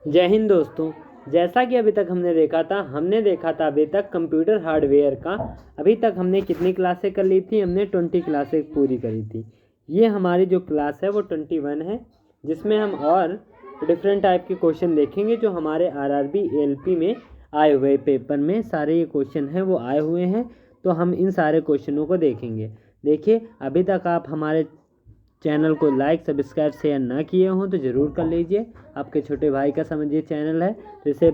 जय हिंद दोस्तों। जैसा कि अभी तक हमने देखा था अभी तक कंप्यूटर हार्डवेयर का। अभी तक हमने कितनी क्लासें कर ली थी? हमने 20 क्लासें पूरी करी थी। ये हमारी जो क्लास है वो 21 है, जिसमें हम और डिफरेंट टाइप के क्वेश्चन देखेंगे जो हमारे आरआरबी एएलपी में आए हुए पेपर में सारे ये क्वेश्चन हैं वो आए हुए हैं। तो हम इन सारे क्वेश्चनों को देखेंगे। देखिए, अभी तक आप हमारे चैनल को लाइक सब्सक्राइब शेयर ना किए हों तो ज़रूर कर लीजिए। आपके छोटे भाई का समझिए चैनल है, तो इसे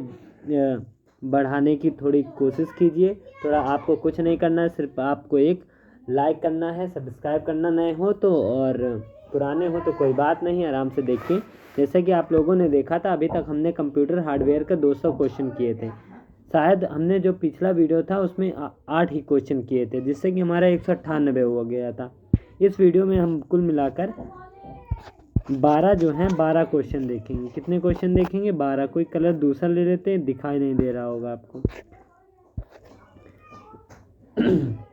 बढ़ाने की थोड़ी कोशिश कीजिए। थोड़ा आपको कुछ नहीं करना है, सिर्फ आपको एक लाइक करना है, सब्सक्राइब करना नए हो तो, और पुराने हो तो कोई बात नहीं, आराम से देखिए। जैसे कि आप लोगों ने देखा था अभी तक हमने कंप्यूटर हार्डवेयर का 200 क्वेश्चन किए थे। शायद हमने जो पिछला वीडियो था उसमें 8 ही क्वेश्चन किए थे, जिससे कि हमारा 198 हो गया था। इस वीडियो में हम कुल मिलाकर 12 जो हैं 12 क्वेश्चन देखेंगे। कितने क्वेश्चन देखेंगे? 12। कोई कलर दूसरा ले लेते हैं, दिखाई नहीं दे रहा होगा आपको।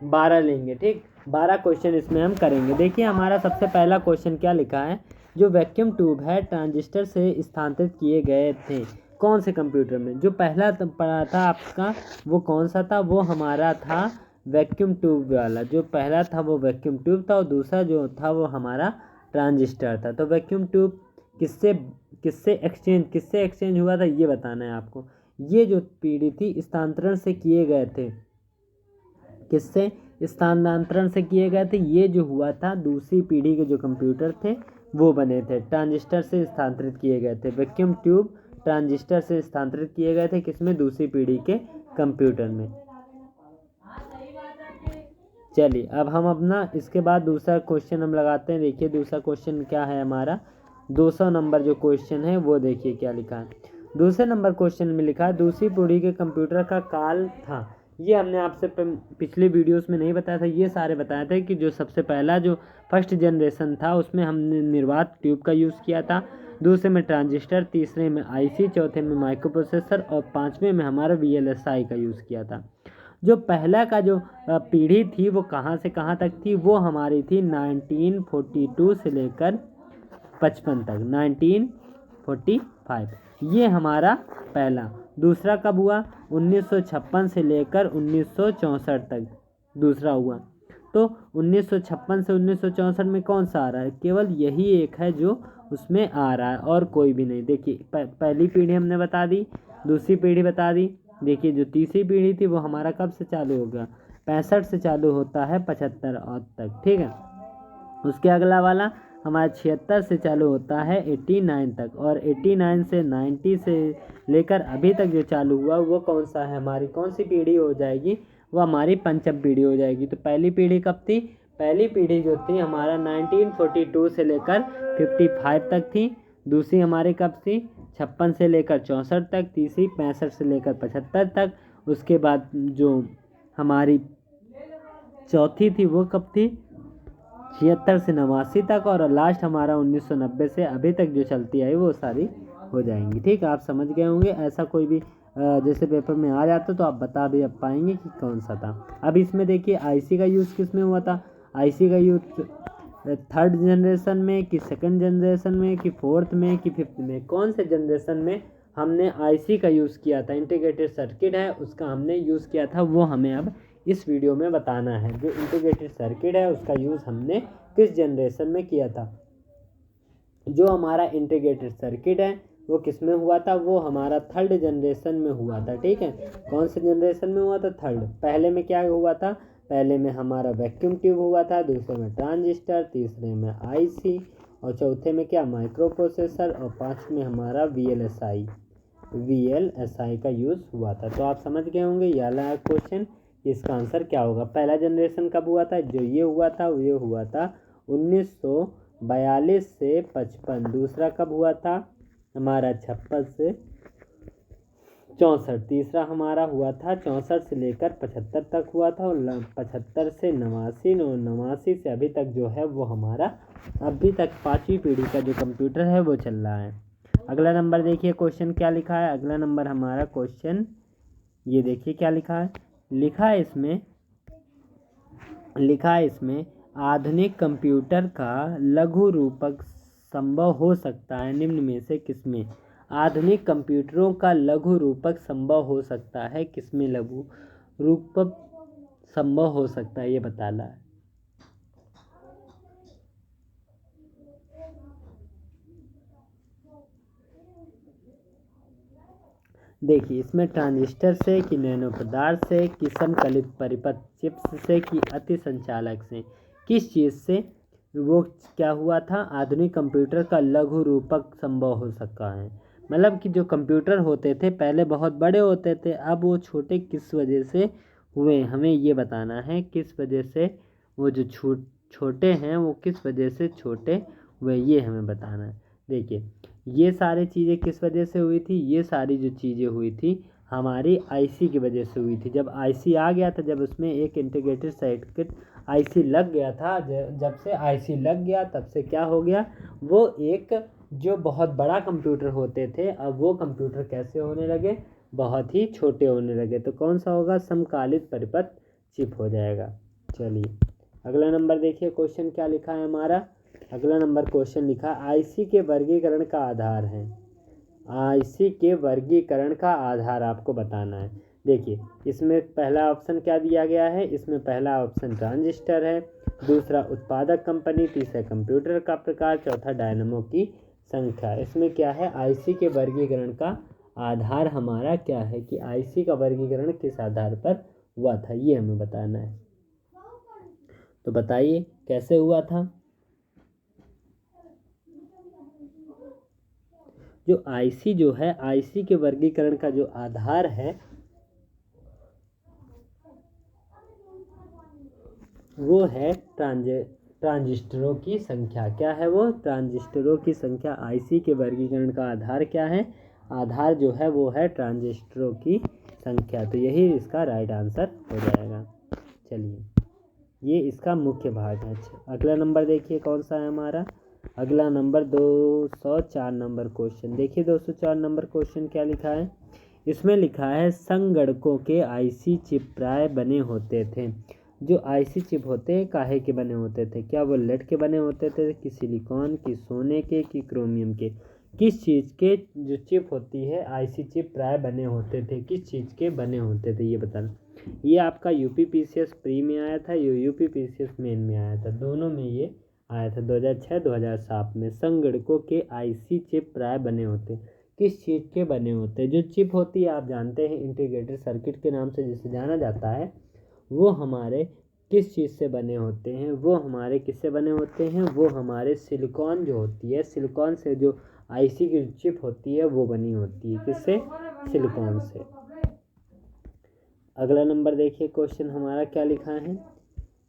12 लेंगे, ठीक। 12 क्वेश्चन इसमें हम करेंगे। देखिए, हमारा सबसे पहला क्वेश्चन क्या लिखा है? जो वैक्यूम ट्यूब है ट्रांजिस्टर से स्थानांतरित किए गए थे कौन से कंप्यूटर में? जो पहला पढ़ा था आपका वो कौन सा था? वो हमारा था वैक्यूम ट्यूब वाला। जो पहला था वो वैक्यूम ट्यूब था और दूसरा जो था वो हमारा ट्रांजिस्टर था। तो वैक्यूम ट्यूब किससे किससे एक्सचेंज हुआ था ये बताना है आपको। ये जो पीढ़ी थी स्थानांतरण से किए गए थे। किससे स्थानांतरण से किए गए थे? ये जो हुआ था दूसरी पीढ़ी के जो कंप्यूटर थे वो बने थे, ट्रांजिस्टर से स्थानांतरित किए गए थे। वैक्यूम ट्यूब ट्रांजिस्टर से स्थानांतरित किए गए थे किसमें? दूसरी पीढ़ी के कंप्यूटर में। चलिए, अब हम अपना इसके बाद दूसरा क्वेश्चन हम लगाते हैं। देखिए, दूसरा क्वेश्चन क्या है हमारा? 200 नंबर जो क्वेश्चन है वो देखिए क्या लिखा है। दूसरे नंबर क्वेश्चन में लिखा है दूसरी पीढ़ी के कंप्यूटर का काल था। ये हमने आपसे पिछले वीडियोस में नहीं बताया था, ये सारे बताए थे कि जो सबसे पहला जो फर्स्ट जनरेशन था उसमें हमने निर्वात ट्यूब का यूज़ किया था, दूसरे में ट्रांजिस्टर, तीसरे में आईसी, चौथे में माइक्रो प्रोसेसर और पाँचवें में हमारा वीएलएसआई का यूज़ किया था। जो पहला का जो पीढ़ी थी वो कहाँ से कहाँ तक थी? वो हमारी थी 1942 से लेकर 55 तक, 1945। ये हमारा पहला। दूसरा कब हुआ? 1956 से लेकर 1964 तक दूसरा हुआ। तो 1956 से 1964 में कौन सा आ रहा है? केवल यही एक है जो उसमें आ रहा है और कोई भी नहीं। देखिए, पहली पीढ़ी हमने बता दी, दूसरी पीढ़ी बता दी। देखिए, जो तीसरी पीढ़ी थी वो हमारा कब से चालू होगा? 65 से चालू होता है 75 तक, ठीक है। उसके अगला वाला हमारा 76 से चालू होता है 89 तक, और 89 से 90 से लेकर अभी तक जो चालू हुआ वो कौन सा है? हमारी कौन सी पीढ़ी हो जाएगी? वो हमारी पंचम पीढ़ी हो जाएगी। तो पहली पीढ़ी कब थी? पहली पीढ़ी जो थी हमारा 1942 से लेकर 55 तक थी। दूसरी हमारी कब थी? 56 से लेकर 64 तक। तीसरी 65 से लेकर 75 तक। उसके बाद जो हमारी चौथी थी वो कब थी? 76 से 89 तक। और लास्ट हमारा 1990 से अभी तक जो चलती आई वो सारी हो जाएंगी, ठीक है। आप समझ गए होंगे। ऐसा कोई भी जैसे पेपर में आ जाता तो आप बता भी अब पाएंगे कि कौन सा था। अब इसमें देखिए, आईसी का यूज़ किस में हुआ था? आईसी का यूज़ थर्ड जनरेशन में कि सेकंड जनरेशन में कि फोर्थ में कि फिफ्थ में? कौन से जनरेशन में हमने आईसी का यूज़ किया था? इंटीग्रेटेड सर्किट है उसका हमने यूज़ किया था, वो हमें अब इस वीडियो में बताना है। जो इंटीग्रेटेड सर्किट है उसका यूज़ हमने किस जनरेशन में किया था? जो हमारा इंटीग्रेटेड सर्किट है वो किस में हुआ था? वो हमारा थर्ड जनरेशन में हुआ था, ठीक है। कौन से जनरेशन में हुआ था? थर्ड। पहले में क्या हुआ था? पहले में हमारा वैक्यूम ट्यूब हुआ था, दूसरे में ट्रांजिस्टर, तीसरे में आईसी और चौथे में क्या? माइक्रो प्रोसेसर और पाँचवें में हमारा वीएलएसआई का यूज़ हुआ था। तो आप समझ गए होंगे ये वाला क्वेश्चन, इसका आंसर क्या होगा? पहला जनरेशन कब हुआ था? जो ये हुआ था ये हुआ था 1942 से 55। दूसरा कब हुआ था? हमारा 56 से 64। तीसरा हमारा हुआ था 64 से लेकर 75 तक हुआ था, और 75 से 89 और 89 से अभी तक जो है वो हमारा अभी तक पाँचवीं पीढ़ी का जो कंप्यूटर है वो चल रहा है। अगला नंबर देखिए, क्वेश्चन क्या लिखा है। अगला नंबर हमारा क्वेश्चन ये देखिए क्या लिखा है। लिखा है इसमें आधुनिक कंप्यूटर का लघु रूपक संभव हो सकता है निम्न में से किसमें? आधुनिक कंप्यूटरों का लघु रूपक संभव हो सकता है, किसमें लघु रूपक संभव हो सकता है ये बताना है। देखिए इसमें ट्रांजिस्टर से कि नैनो पदार्थ से कि समकलित परिपथ चिप्स से कि अति संचालक से, किस चीज़ से वो क्या हुआ था, आधुनिक कंप्यूटर का लघु रूपक संभव हो सका है। मतलब कि जो कंप्यूटर होते थे पहले बहुत बड़े होते थे, अब वो छोटे किस वजह से हुए, हमें ये बताना है किस वजह से वो जो छोटे हैं वो किस वजह से छोटे हुए, ये हमें बताना है। देखिए ये सारी चीज़ें किस वजह से हुई थी, ये सारी जो चीज़ें हुई थी हमारी आईसी की वजह से हुई थी। जब आईसी आ गया था, जब उसमें एक इंटीग्रेटेड सर्किट आईसी लग गया था, जब से आईसी लग गया तब से क्या हो गया, वो एक जो बहुत बड़ा कंप्यूटर होते थे अब वो कंप्यूटर कैसे होने लगे, बहुत ही छोटे होने लगे। तो कौन सा होगा, समकालित परिपथ चिप हो जाएगा। चलिए अगला नंबर देखिए, क्वेश्चन क्या लिखा है हमारा। अगला नंबर क्वेश्चन लिखा, आईसी के वर्गीकरण का आधार है। आईसी के वर्गीकरण का आधार आपको बताना है। देखिए इसमें पहला ऑप्शन क्या दिया गया है, इसमें पहला ऑप्शन ट्रांजिस्टर है, दूसरा उत्पादक कंपनी, तीसरा कंप्यूटर का प्रकार, चौथा डायनेमो की संख्या। इसमें क्या है, आईसी के वर्गीकरण का आधार हमारा क्या है कि आईसी का वर्गीकरण किस आधार पर हुआ था, ये हमें बताना है। तो बताइए कैसे हुआ था। जो आईसी जो है, आईसी के वर्गीकरण का जो आधार है वो है ट्रांजिस्टरों की संख्या। क्या है वो, ट्रांजिस्टरों की संख्या। आईसी के वर्गीकरण का आधार क्या है, आधार जो है वो है ट्रांजिस्टरों की संख्या। तो यही इसका राइट आंसर हो जाएगा। चलिए ये इसका मुख्य भाग है। अच्छा अगला नंबर देखिए कौन सा है हमारा। अगला नंबर 204 नंबर क्वेश्चन। देखिए 204 नंबर क्वेश्चन क्या लिखा है, इसमें लिखा है संगणकों के आईसी चिप प्राय बने होते थे। जो आईसी चिप होते हैं काहे के बने होते थे, क्या वो लेड के बने होते थे कि सिलिकॉन की, सोने के कि क्रोमियम के, किस चीज़ के जो चिप होती है आईसी चिप प्राय बने होते थे, किस चीज़ के बने होते थे ये बताना। ये आपका यूपीपीसीएस प्री में आया था, ये यूपीपीसीएस मेन में आया था, दोनों में ये आया था 2006-2007 में। संगणकों के आईसी चिप प्राय बने होते, किस चीज़ के बने होते हैं। जो चिप होती है आप जानते हैं इंटीग्रेटेड सर्किट के नाम से जिसे जाना जाता है, वो हमारे किस चीज़ से बने होते हैं, वो हमारे किससे बने होते हैं, वो हमारे सिलिकॉन जो होती है, सिलिकॉन से जो आईसी की चिप होती है वो बनी होती है, किससे, सिलिकॉन से। अगला नंबर देखिए क्वेश्चन हमारा क्या लिखा है,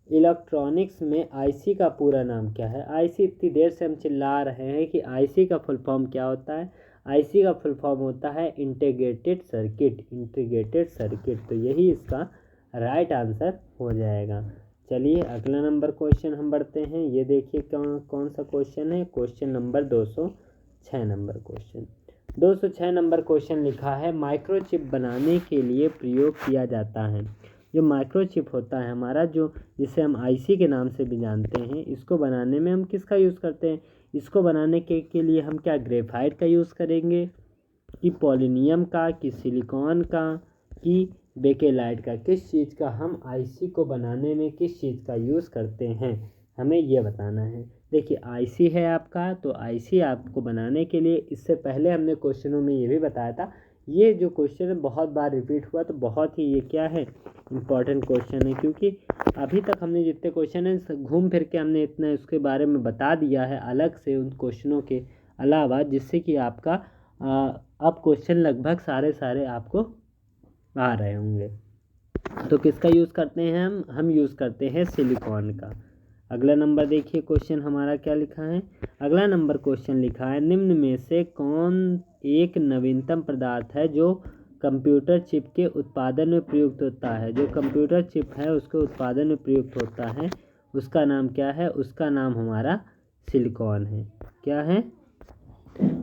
इलेक्ट्रॉनिक्स में आईसी का पूरा नाम क्या है। आईसी इतनी देर से हम चिल्ला रहे हैं कि आईसी का फुल फॉर्म क्या होता है, आईसी का फुल फॉर्म होता है इंटीग्रेटेड सर्किट, इंटीग्रेटेड सर्किट। तो यही इसका राइट आंसर हो जाएगा। चलिए अगला नंबर क्वेश्चन हम बढ़ते हैं। ये देखिए कौन सा क्वेश्चन है, question number 206 number question. 206 number question लिखा है, माइक्रोचिप बनाने के लिए प्रयोग किया जाता है। जो माइक्रोचिप होता है हमारा, जो जिसे हम आईसी के नाम से भी जानते हैं, इसको बनाने में हम किसका यूज़ करते हैं, इसको बनाने के लिए हम क्या ग्रेफाइट का यूज़ करेंगे कि पॉलिनियम का कि सिलिकॉन का कि बेकेलाइट का, किस चीज़ का हम आईसी को बनाने में किस चीज़ का यूज़ करते हैं, हमें यह बताना है। देखिए आईसी है आपका, तो आईसी आपको बनाने के लिए, इससे पहले हमने क्वेश्चनों में ये भी बताया था, ये जो क्वेश्चन है बहुत बार रिपीट हुआ, तो बहुत ही ये क्या है इम्पॉर्टेंट क्वेश्चन है, क्योंकि अभी तक हमने जितने क्वेश्चन हैं घूम फिर के हमने इतना उसके बारे में बता दिया है अलग से उन क्वेश्चनों के अलावा, जिससे कि आपका अब क्वेश्चन लगभग सारे आपको आ रहे होंगे। तो किसका यूज़ करते हैं हम यूज़ करते हैं सिलिकॉन का। अगला नंबर देखिए क्वेश्चन हमारा क्या लिखा है। अगला नंबर क्वेश्चन लिखा है, निम्न में से कौन एक नवीनतम पदार्थ है जो कंप्यूटर चिप के उत्पादन में प्रयुक्त होता है। जो कंप्यूटर चिप है उसके उत्पादन में प्रयुक्त होता है, उसका नाम क्या है, उसका नाम हमारा सिलिकॉन है। क्या है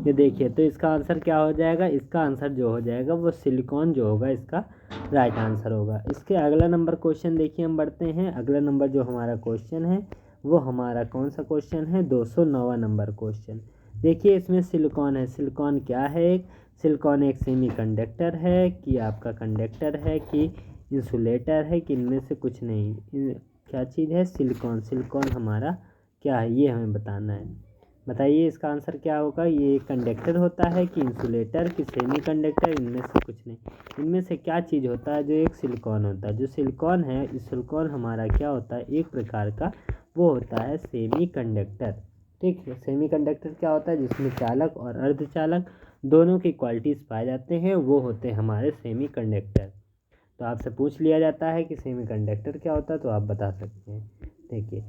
ये देखिए, तो इसका आंसर क्या हो जाएगा, इसका आंसर जो हो जाएगा वो सिलिकॉन जो होगा इसका राइट आंसर होगा। इसके अगला नंबर क्वेश्चन देखिए हम बढ़ते हैं। अगला नंबर जो हमारा क्वेश्चन है वो हमारा कौन सा क्वेश्चन है, 209 नंबर क्वेश्चन। देखिए इसमें सिलिकॉन है, सिलिकॉन क्या है, एक सिलिकॉन एक सेमीकंडक्टर है कि आपका कंडक्टर है कि इंसुलेटर है कि इनमें से कुछ नहीं। क्या चीज़ है? सिलिकॉन। सिलिकॉन हमारा क्या है ये हमें बताना है। बताइए इसका आंसर क्या होगा। ये कंडक्टर होता है कि इंसुलेटर कि सेमीकंडक्टर, इनमें से कुछ नहीं। इनमें से क्या चीज़ होता है? जो एक सिलिकॉन होता है। जो सिलिकॉन है, इस सिलिकॉन हमारा क्या होता है? एक प्रकार का वो होता है सेमीकंडक्टर। ठीक है, सेमीकंडक्टर क्या होता है? जिसमें चालक और अर्धचालक दोनों की क्वालिटीज़ पाए जाते हैं, वो होते हैं हमारे सेमीकंडक्टर। तो आपसे पूछ लिया जाता है कि सेमीकंडक्टर क्या होता है, तो आप बता सकते हैं। देखिए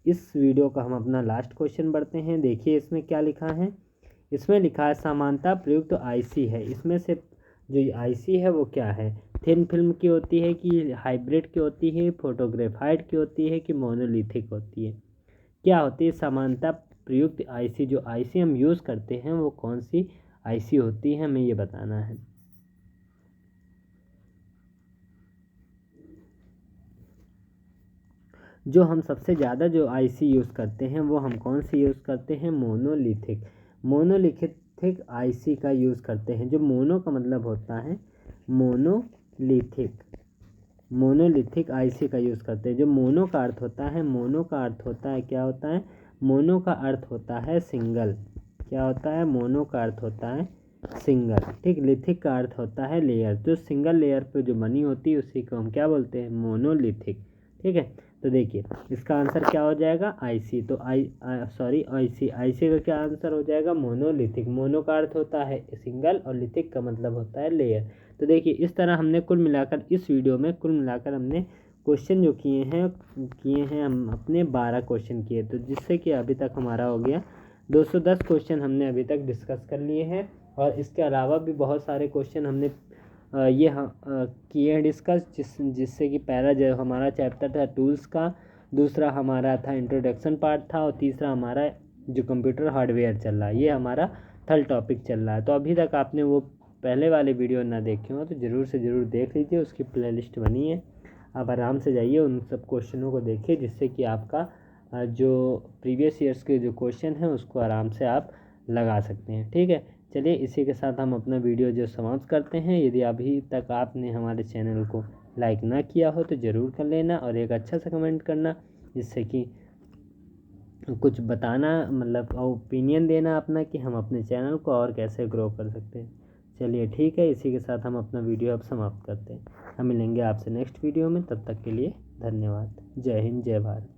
इस वीडियो का हम अपना लास्ट क्वेश्चन बढ़ते हैं। देखिए इसमें क्या लिखा है। इसमें लिखा है समानता प्रयुक्त आईसी है। इसमें से जो आईसी है वो क्या है? थिन फिल्म की होती है कि हाइब्रिड की होती है, फोटोग्रेफाइड की होती है कि मोनोलिथिक होती है? क्या होती है समानता प्रयुक्त आईसी? जो आईसी हम यूज़ करते हैं वो कौन सी आईसी होती है, हमें ये बताना है। जो हम सबसे ज़्यादा जो आईसी यूज़ करते हैं वो हम कौन सी यूज़ करते हैं? मोनोलिथिक। मोनोलिथिक आईसी का यूज़ करते हैं। जो मोनो का मतलब होता है मोनोलिथिक। मोनोलिथिक आईसी का यूज़ करते हैं। जो मोनो का अर्थ होता है, मोनो का अर्थ होता है क्या होता है? मोनो का अर्थ होता है सिंगल। क्या होता है? मोनो का अर्थ होता है सिंगल। ठीक, लिथिक का अर्थ होता है लेयर। जो सिंगल लेयर पे जो बनी होती है उसी को हम क्या बोलते हैं? मोनोलिथिक। ठीक है, तो देखिए इसका आंसर क्या हो जाएगा? आईसी। तो आईसी। आईसी का क्या आंसर हो जाएगा? मोनोलिथिक। मोनो का अर्थ होता है सिंगल और लिथिक का मतलब होता है लेयर। तो देखिए इस तरह हमने कुल मिलाकर इस वीडियो में हमने क्वेश्चन जो किए हैं हम अपने 12 क्वेश्चन किए। तो जिससे कि अभी तक हमारा हो गया 210 क्वेश्चन हमने अभी तक डिस्कस कर लिए हैं। और इसके अलावा भी बहुत सारे क्वेश्चन हमने किए हैं डिस्कस, जिससे कि पहला जो हमारा चैप्टर था टूल्स का, दूसरा हमारा था इंट्रोडक्शन पार्ट था, और तीसरा हमारा जो कंप्यूटर हार्डवेयर चल रहा है, ये हमारा थर्ड टॉपिक चल रहा है। तो अभी तक आपने वो पहले वाले वीडियो ना देखे हो तो ज़रूर से ज़रूर देख लीजिए, उसकी प्लेलिस्ट बनी है। आप आराम से जाइए उन सब क्वेश्चनों को देखिए, जिससे कि आपका जो प्रीवियस ईयर्स के जो क्वेश्चन हैं उसको आराम से आप लगा सकते हैं। ठीक है, चलिए इसी के साथ हम अपना वीडियो जो समाप्त करते हैं। यदि अभी तक आपने हमारे चैनल को लाइक ना किया हो तो ज़रूर कर लेना, और एक अच्छा सा कमेंट करना, जिससे कि कुछ बताना मतलब ओपिनियन देना अपना कि हम अपने चैनल को और कैसे ग्रो कर सकते हैं। चलिए ठीक है, इसी के साथ हम अपना वीडियो अब समाप्त करते हैं। हम मिलेंगे आपसे नेक्स्ट वीडियो में, तब तक के लिए धन्यवाद। जय हिंद, जय भारत।